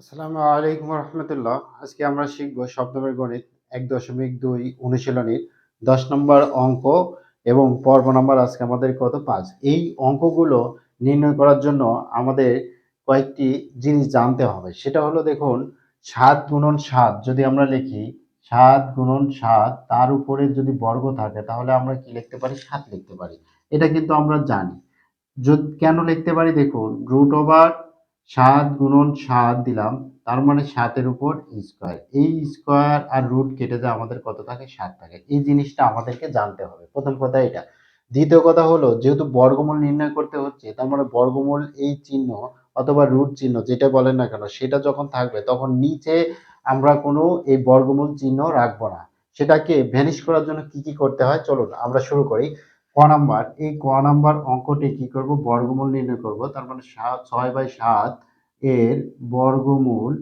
আসসালামু আলাইকুম রহমতুল্লাহ। আজকে আমরা শিখব শব্দমের গণিত 1.2 অনুশীলনীর 10 নম্বর অঙ্ক এবং পর্ব নম্বর আজকে আমাদের কত 5। এই অঙ্কগুলো নির্ণয় করার জন্য আমাদের কয়েকটি জিনিস জানতে হবে। সেটা হলো দেখুন 7 গুণন 7 যদি আমরা লিখি 7 গুণন 7 তার উপরে যদি বর্গ থাকে তাহলে আমরা কি লিখতে পারি 7 লিখতে পারি। এটা কিন্তু আমরা জানি। কেন লিখতে পারি দেখুন √7 দিলাম, তার মানে 7-এর উপর স্কোয়ার, এই স্কোয়ার আর রুট কেটে যায় আমাদের কত থাকে 7 থাকে। এই জিনিসটা আমাদেরকে জানতে হবে, প্রথম কথা এটা। দ্বিতীয় কথা হলো যেহেতু বর্গমূল নির্ণয় করতে হচ্ছে, তার মানে বর্গমূল এই চিহ্ন অথবা রুট চিহ্ন যেটা বলেন না কেন সেটা যখন থাকবে তখন নিচে আমরা কোনো এই বর্গমূল চিহ্ন রাখবো না। সেটাকে ভ্যানিশ করার জন্য কি কি করতে হয় চলুন আমরা শুরু করি। ক নাম্বার অঙ্কটি কি করব, বর্গমূল নির্ণয় করব। তার মানে 6/7 এর বর্গমূল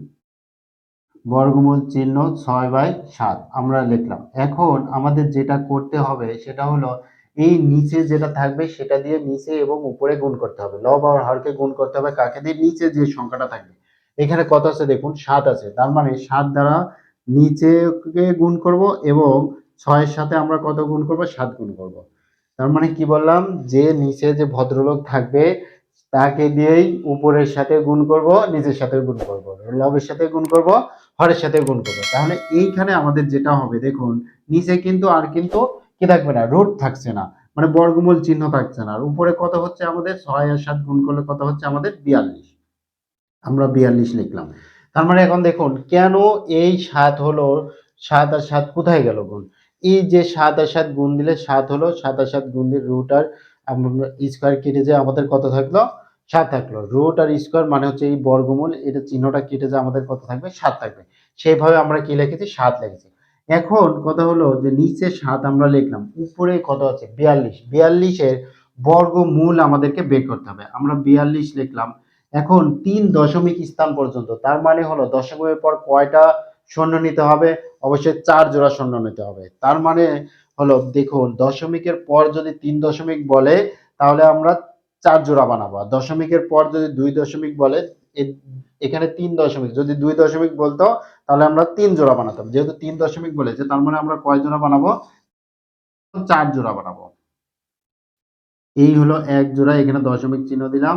বর্গমূল চিহ্ন 6/7 আমরা লিখলাম। এখন আমাদের যেটা করতে হবে সেটা হলো এই নিচে যেটা থাকবে সেটা দিয়ে নিচে এবং উপরে গুণ করতে হবে। লব আর হরকে গুণ করতে হবে কাকে দিয়ে, নিচে যে সংখ্যাটা থাকবে। এখানে কত আছে দেখুন 7 আছে, তার মানে 7 দ্বারা নিচেকে গুণ করব এবং 6-এর সাথে আমরা কত গুণ করব 7 গুণ করব। তার মানে কি বললাম, যে নিচে যে ভদ্রলোক থাকবে তাকে দিয়েই উপরের সাথে গুণ করব, নিচের সাথে গুণ করব, লবের সাথে গুণ করব, হরের সাথে গুণ করব। তাহলে এইখানে আমাদের যেটা হবে দেখুন নিচে কিন্তু আর কিন্তু কি থাকবে না, রুট থাকছে না, মানে বর্গমূল চিহ্ন থাকছে না। আর উপরে কত হচ্ছে আমাদের 6 আর 7 গুণ করলে কত হচ্ছে আমাদের 42, আমরা 42 লিখলাম। তার মানে এখন দেখুন কেন এই 7 হলো, 7 আর 7 কোথায় গেল গুণ। এই যে 7 আর 7 গুণ দিলে 7 হলো, 7 আর 7 গুণ দিয়ে রুট আর আমরা স্কয়ার কেটে যায় আমাদের কত থাকলো 7 থাকলো। রুট আর স্কয়ার মানে হচ্ছে এই বর্গমূল, এটা চিহ্নটা কেটে যায় আমাদের কত থাকবে 7 থাকবে। সেইভাবে আমরা কি লিখেছি 7 লিখেছি। এখন কথা হলো যে নিচে 7 আমরা লিখলাম, উপরে কত আছে 42, 42 এর বর্গমূল আমাদেরকে বের করতে হবে। আমরা 42 লিখলাম। এখন 3 দশমিক স্থান পর্যন্ত, তার মানে হলো দশমিকের পর কয়টা শূন্য নিতে হবে, অবশ্যই 4 জোড়া শূন্য নিতে হবে। তার মানে হলো দেখুন দশমিকের পর যদি 3 দশমিক বলে তাহলে আমরা 4 জোড়া বানাবো। আর দশমিকের পর যদি 2 দশমিক বলে, এখানে 3 দশমিক যদি 2 দশমিক বলতো তাহলে আমরা 3 জোড়া বানাতাম। যেহেতু 3 দশমিক বলেছে তার মানে আমরা কয় জোড়া বানাবো, 4 জোড়া বানাবো। এই হলো 1 জোড়া, এখানে দশমিক চিহ্ন দিলাম,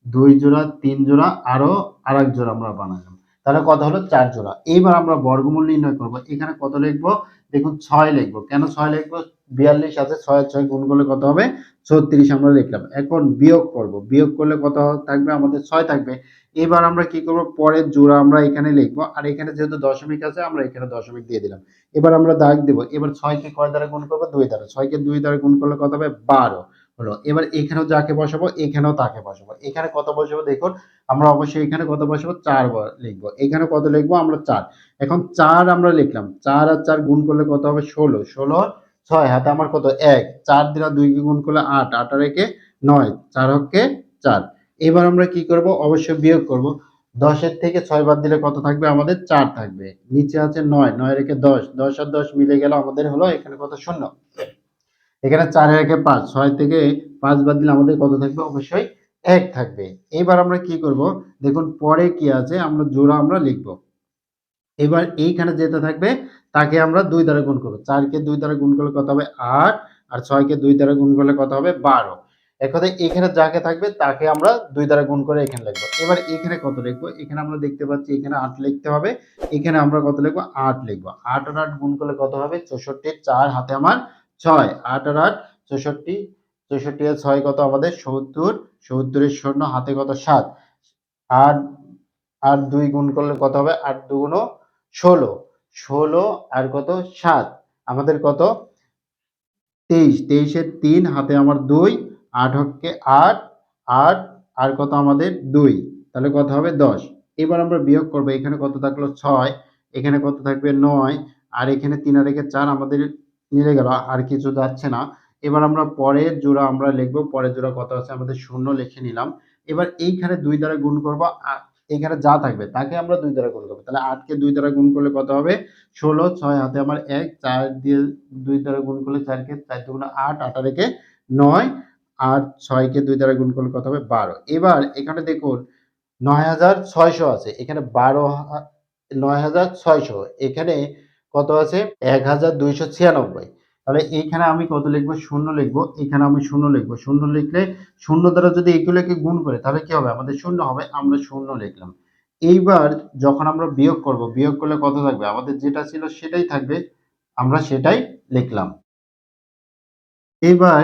2 জোড়া, 3 জোড়া, আরো আরেক জোড়া আমরা বানালাম। তাহলে কত হলো 4 জোড়া। এইবার আমরা বর্গমূল নির্ণয় করব। এখানে কত লিখবো দেখুন 6 লিখবো। কেন 6 লিখবো, 42 আছে, 6 আর 6 গুণ করলে কত হবে 36 আমরা লিখলাম। এখন বিয়োগ করব, বিয়োগ করলে কত থাকবে আমাদের 6 থাকবে। এবার আমরা কি করব, পরের জোড়া আমরা এখানে লিখবো, আর এখানে যেহেতু দশমিক আছে আমরা এখানে দশমিক দিয়ে দিলাম। এবার আমরা দাগ দেব। এবার 6 কে কয় দ্বারা গুণ করব, 2 দ্বারা। 6 কে 2 দ্বারা গুণ করলে কত হবে 12 হলো। এবার এখানেও যাকে বসাবো এখানেও তাকে বসাবো। এখানে কত বসাবো দেখুন, আমরা অবশ্যই এখানে কত বসাবো 4 লিখবো। এখানে কত লিখবো আমরা 4। এখন 4 আমরা লিখলাম, 4 আর 4 গুণ করলে কত হবে 16, 16 6 হাতে আমার কত 1, 4 দ্বারা 2 কে গুণ করলে 8, 8 আর 1 9, 4 হচ্ছে 4। এবার আমরা কি করব, অবশ্যই বিয়োগ করব। 10 এর থেকে 6 বাদ দিলে কত থাকবে আমাদের 4 থাকবে। নিচে আছে 9, 9 রেখে 10, 10 আর 10 মিলে গেল আমাদের হলো এখানে কত শূন্য। এখানে 4 এর একে 5, 6 থেকে 5 বাদ দিলে আমাদের কত থাকবে, অবশ্যই 1 থাকবে। এবার আমরা কি করব দেখুন পরে কি আছে, আমরা জোড়া আমরা লিখব। এবার এইখানে যেটা থাকবে তাকে আমরা 2 দ্বারা গুণ করব। 4 কে 2 দ্বারা গুণ করলে কত হবে 8, আর 6 কে 2 দ্বারা গুণ করলে কত হবে 12। এক কথায় এখানে যাকে থাকবে তাকে আমরা 2 দ্বারা গুণ করে এখানে লিখব। এবার এখানে কত লিখব, এখানে আমরা দেখতে পাচ্ছি এখানে 8 লিখতে হবে। এখানে আমরা কত লিখব 8 লিখব। 8 আর 8 গুণ করলে কত হবে 64, 4 হাতে আমার 6, 8 আর 8 64, 64 আর 6 কত আমাদের 70, 70 এর শূন্য হাতে কত 7, 8 আর 2 গুণ করলে কত হবে 8 দুগুণ 16, 16 আর কত 7 আমাদের কত 23, 23 এর 3 হাতে আমার 2, 8 হচ্ছে 8, 8 আর কত আমাদের 2, তাহলে কত হবে 10। এবার আমরা বিয়োগ করব, এখানে কত থাকলো 6, এখানে কত থাকবে 9, আর এখানে 3 আর 1 4 আমাদের মিলে গেল, আর কিছু যাচ্ছে না। এবার আমরা পরের জোড়া আমরা লিখব, পরের জোড়া কত আছে আমাদের 0 লিখে নিলাম। এবার এইখানে 2 দ্বারা গুণ করব, এখানে যা থাকবে তাকে আমরা 2 দ্বারা গুণ করব। তাহলে 8 কে 2 দ্বারা গুণ করলে কত হবে 16, 6 হাতে আমার 1, 4 দিয়ে 2 দ্বারা গুণ করলে 4 কে 4 দুগুণ 8, 8 আর 1 9, আর 6 কে 2 দ্বারা গুণ করলে কত হবে 12। এবার এখানে দেখুন ৯,৬০০ আছে, এখানে ৯,৬০০, এখানে কত আছে ১,২৯৬। তাহলে এইখানে আমি কত লিখবো? শূন্য লিখবো, এখানে আমি শূন্য লিখবো। শূন্য লিখলে শূন্য দ্বারা যদি এগুলোকে গুণ করে তাহলে কি হবে? আমাদের শূন্য হবে, আমরা শূন্য লিখলাম। এইবার যখন আমরা বিয়োগ করব, বিয়োগ করলে কত থাকবে? আমাদের যেটা ছিল সেটাই থাকবে, আমরা সেটাই লিখলাম। এইবার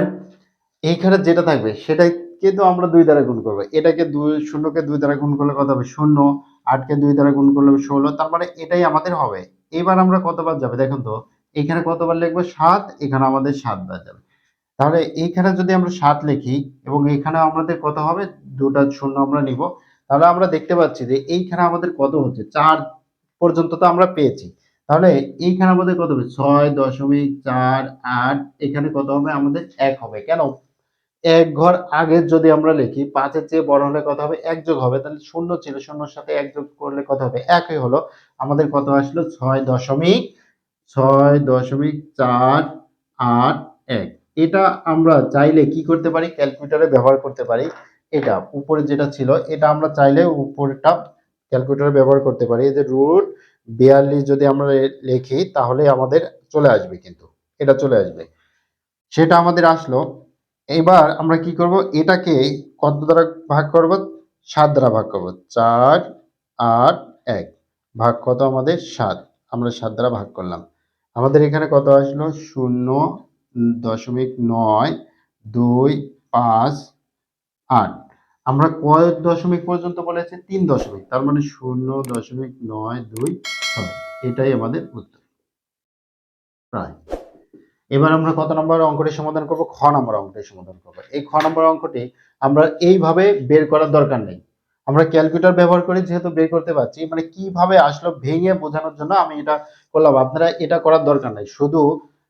এইখানে যেটা থাকবে সেটাই কিন্তু আমরা ২ দ্বারা গুণ করব। এটাকে ২ শূন্যকে ২ দ্বারা গুণ করলে কত হবে? ০, ৮ কে ২ দ্বারা গুণ করলে হবে ১৬। তার মানে এটাই আমাদের হবে। এবার আমরা কতবার যাবে দেখুন তো। এখানে কতবার লিখবো? ৭, এখানে আমাদের ৭ বার যাবে। তাহলে এইখানে যদি আমরা ৭ লিখি এবং এইখানে আমাদের কত হবে? ২ টা শূন্য আমরা নিব। তাহলে আমরা দেখতে পাচ্ছি যে এইখানে আমাদের কত হচ্ছে? ৪ পর্যন্ত তো আমরা পেয়েছি। তাহলে এইখানে আমাদের কত হবে? ৬.৪৮, এখানে কত হবে? আমাদের ১ হবে। কেন? ১ ঘর আগের যদি আমরা লিখি ৫ এর চেয়ে বড় হলে কত হবে? ১ যোগ হবে। তাহলে ০ ছিল, ০ র সাথে ১ যোগ করলে কত হবে? ১ ই হলো। আমাদের কত আসলো? ৬.৪৮১। এটা আমরা চাইলে কি করতে পারি? ক্যালকুলেটরে ব্যবহার করতে পারি। এটা উপরে যেটা ছিল এটা আমরা চাইলে উপরেরটা ক্যালকুলেটরে ব্যবহার করতে পারি। এই যে √৪২ যদি আমরা লিখি তাহলে আমাদের চলে আসবে কিন্তু। এটা চলে আসবে। সেটা আমাদের আসলো। এইবার আমরা কি করব? এটাকে কত দ্বারা ভাগ করব? ৭ দ্বারা ভাগ করব। ৪, ৮, ১ ভাগ কত আমাদের? ৭। আমরা ৭ দ্বারা ভাগ করলাম। আমাদের এখানে কত আসলো? ০.৯২৫৮। আমরা কয় দশমিক পর্যন্ত বলেছি? ৩ দশমিক। তার মানে ০.৯২৬। এটাই আমাদের উত্তর। প্রায়। এবার আমরা কত নম্বর অঙ্কটি সমাধান করব? খ নম্বর অঙ্কটি সমাধান করব। এই খ নম্বর অঙ্কটি আমরা এইভাবে বের করার দরকার নেই। আমরা ক্যালকুলেটর ব্যবহার করে যেহেতু বের করতে পারছি, মানে কিভাবে আসলো ভেঙে বোঝানোর জন্য আমি এটা করলাম। আপনারা এটা করার দরকার নাই। শুধু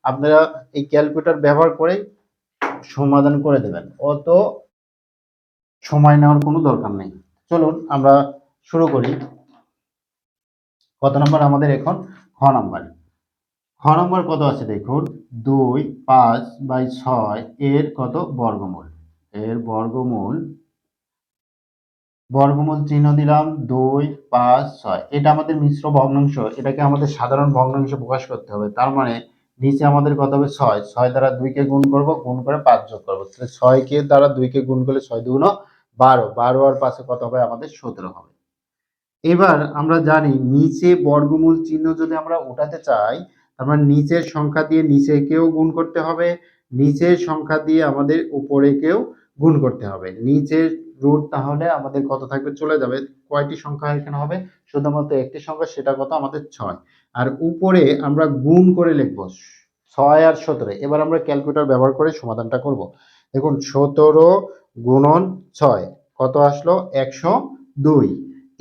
আপনারা এই ক্যালকুলেটর ব্যবহার করেই সমাধান করে দেবেন। অত সময় নেওয়ার কোনো দরকার নেই। চলুন আমরা শুরু করি। কত নম্বর আমাদের এখন? খ নম্বর। খ নম্বর কত আছে দেখুন? ২, ৫/৬ এর কত? বর্গমূল। এর বর্গমূল, বর্গমূল চিহ্ন দিলাম ২, ৫, ৬। এটা আমাদের মিশ্র ভগ্নাংশ। এটাকে আমাদের সাধারণ ভগ্নাংশে প্রকাশ করতে হবে। তার মানে নিচে আমাদের কত হবে? ৬। ৬ দ্বারা ২ কে গুণ করব, গুণ করে ৫ যোগ করব। তাহলে ৬ কে দ্বারা ২ কে গুণ করলে ৬ ২ ১২। ১২ আর ৫ এ কত হবে? আমাদের ১৭ হবে। এবার আমরা জানি নিচে বর্গমূল চিহ্ন যদি আমরা উঠাতে চাই, তার মানে নিচের সংখ্যা দিয়ে নিচেকেও গুণ করতে হবে, নিচের সংখ্যা দিয়ে আমাদের উপরেকেও গুণ করতে হবে। নিচের রুট তাহলে আমাদের কত থাকবে? চলে যাবে। কয়টি সংখ্যা এখানে হবে? শুধুমাত্র একটি সংখ্যা, সেটা কত? আমাদের ৬। আর উপরে আমরা গুণ করে লিখব ৬ আর ১৭। এবার আমরা ক্যালকুলেটর ব্যবহার করে সমাধানটা করব। দেখুন ১৭ গুণন ৬ কত আসলো? ১০২।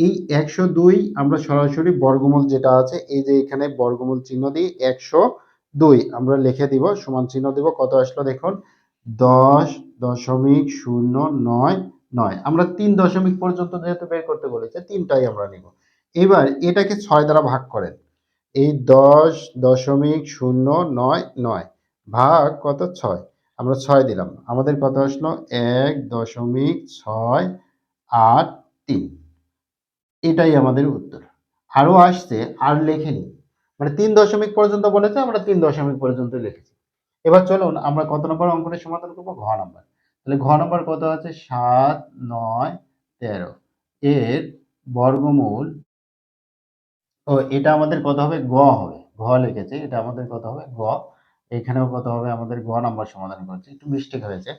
এই ১০২ আমরা সরাসরি বর্গমূল যেটা আছে এই যে এখানে বর্গমূল চিহ্ন দিই ১০২ আমরা লিখে দিব, সমান চিহ্ন দিব। কত আসলো দেখুন? ১০.০৯৯। আমরা ৩ দশমিক পর্যন্ত যেহেতু বের করতে বলেছে ৩টাই আমরা নিব। এবার এটাকে ৬ দ্বারা ভাগ করেন। এই ১০.০৯৯ ভাগ কত? ৬। আমরা ৬ দিলাম। আমাদের কত আসলো? ১.৬৮৩। এটাই আমাদের উত্তর। আরো আসছে, আর লেখেনি। মানে ৩ দশমিক পর্যন্ত বলেছে, আমরা ৩ দশমিক পর্যন্ত লিখেছি। এবার চলুন আমরা কত নম্বর অঙ্কটা সমাধান করব? ঘ নম্বর। তাহলে ঘ নম্বর কত আছে? ৭, ৯, ১৩ এর বর্গমূল। ও এটা আমাদের কত হবে? গ হবে। ঘ লিখেছি। এটা আমাদের কত হবে? গ। এখানেও কত হবে? আমাদের গ নাম্বার সমাধান করছি। একটু মিস্টেক হয়েছে।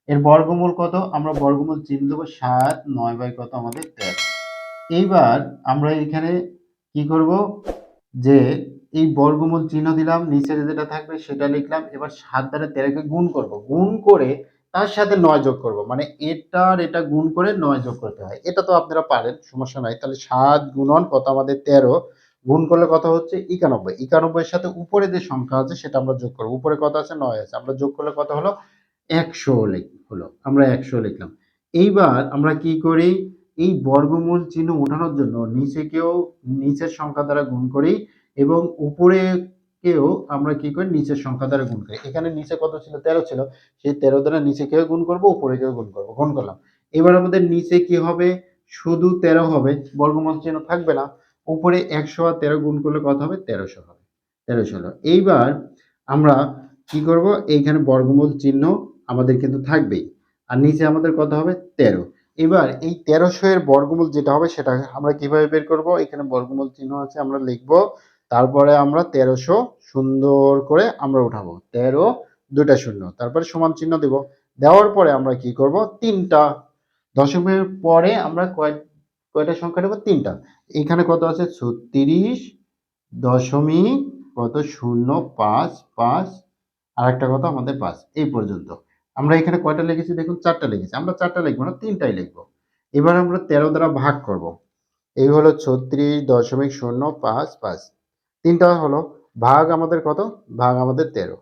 এর বর্গমূল কত? আমরা বর্গমূল চিহ্ন দেব ৭, ৯ বাই কত? আমাদের ১৩। এইবার আমরা এখানে কি করব? যে এই বর্গমূল চিহ্ন দিলাম, নিচের যেটা থাকবে সেটা লিখলাম। এবার ৭ দ্বারা ১৩ কে গুণ করব। গুণ করে তার সাথে ৯ যোগ করব। মানে এটা আর এটা গুণ করে ৯ যোগ করতে হয়। এটা তো আপনারা পারেন, সমস্যা নাই। তাহলে ৭ গুণন কত? আমাদের ১৩। গুণ করলে কত হচ্ছে? ৯১। ৯১ এর সাথে উপরে যে সংখ্যা আছে সেটা আমরা যোগ করব। উপরে কত আছে? ৯ আছে। আমরা যোগ করলে কত হলো? ১০০ হলো। আমরা ১০০ লিখলাম। এইবার আমরা কি করি? এই বর্গমূল চিহ্ন ওঠানোর জন্য নিচেকেও নিচের সংখ্যা দ্বারা গুণ করি এবং উপরেকেও আমরা কি করি? নিচের সংখ্যা দ্বারা গুণ করি। এখানে নিচে কত ছিল? ১৩ ছিল। সেই ১৩ দ্বারা নিচেকেও গুণ করব, উপরেকেও গুণ করব। গুণ করলাম। এবার আমাদের নিচে কি হবে? শুধু 13 হবে, বর্গমূল চিহ্ন থাকবে না। উপরে 100 আর 13 গুণ করলে কত হবে? 1300 হবে। 1300 হলো। এইবার আমরা কি করব? এইখানে বর্গমূল চিহ্ন আমাদের কিন্তু থাকবেই। আর নিচে আমাদের কত হবে? 13। এবার এই 1300 এর বর্গমূল যেটা হবে সেটা আমরা কিভাবে বের করব? এখানে বর্গমূল চিহ্ন আছে, আমরা লিখব। তারপরে আমরা 1300 সুন্দর করে আমরা উঠাবো। 13 দুইটা শূন্য। তারপরে সমান চিহ্ন দেব। দেওয়ার পরে আমরা কি করব? 3টা দশমিকের পরে আমরা কয়টা সংখ্যা নেব? 3টা। এখানে কত আছে? 36 দশমিক কত 055 আরেকটা কত আমাদের 5 এই পর্যন্ত। আমরা এখানে কয়টা লিখেছি দেখুন? 4টা লিখেছি। আমরা 4টা লিখব না, 3টাই লিখব। এবার আমরা 13 দ্বারা ভাগ করব। এই হলো 36.055 3টা হলো। ভাগ আমাদের কত? ভাগ আমাদের 13।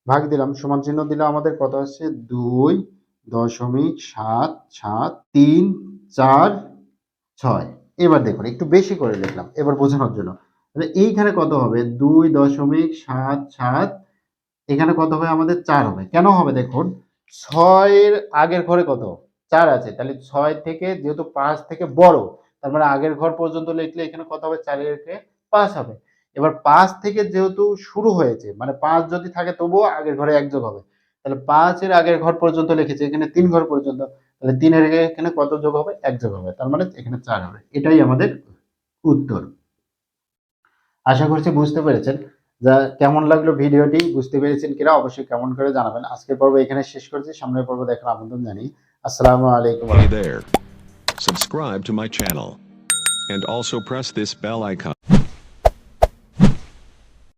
ভাগ দিলাম, সমান চিহ্ন দিলে আমাদের কত আসছে? 2.77346। এবার দেখুন একটু বেশি করে লিখলাম এবার বোঝানোর জন্য। তাহলে এইখানে কত হবে? 2.77, এখানে কত হবে? আমাদের 4 হবে। কেন হবে দেখুন, 6 এর আগের ঘরে কত? 4 আছে। তাহলে 6 থেকে যেহেতু 5 থেকে বড়, তার মানে আগের ঘর পর্যন্ত লিখলে এখানে কত হবে? 4 এর কে 5 হবে। এবার 5 থেকে যেহেতু শুরু হয়েছে, মানে 5 যদি থাকে তবুও আগের ঘরে 1 যোগ হবে। তাহলে 5 এর আগের ঘর পর্যন্ত লিখেছি, এখানে 3 ঘর পর্যন্ত। তাহলে 3 এর এখানে কত যোগ হবে? 1 যোগ হবে। তার মানে এখানে 4 হবে। এটাই আমাদের উত্তর। আশা করছি বুঝতে পেরেছেন। যা কেমন লাগলো ভিডিওটি, বুঝতে পেরেছেন কিনা অবশ্যই কমেন্ট করে জানাবেন। আজকের পর্ব এখানে শেষ করছি। সামনের পর্ব দেখার আমন্ত্রণ জানিয়ে আসসালামু আলাইকুম। Hey there. Subscribe to my channel and also press this bell icon.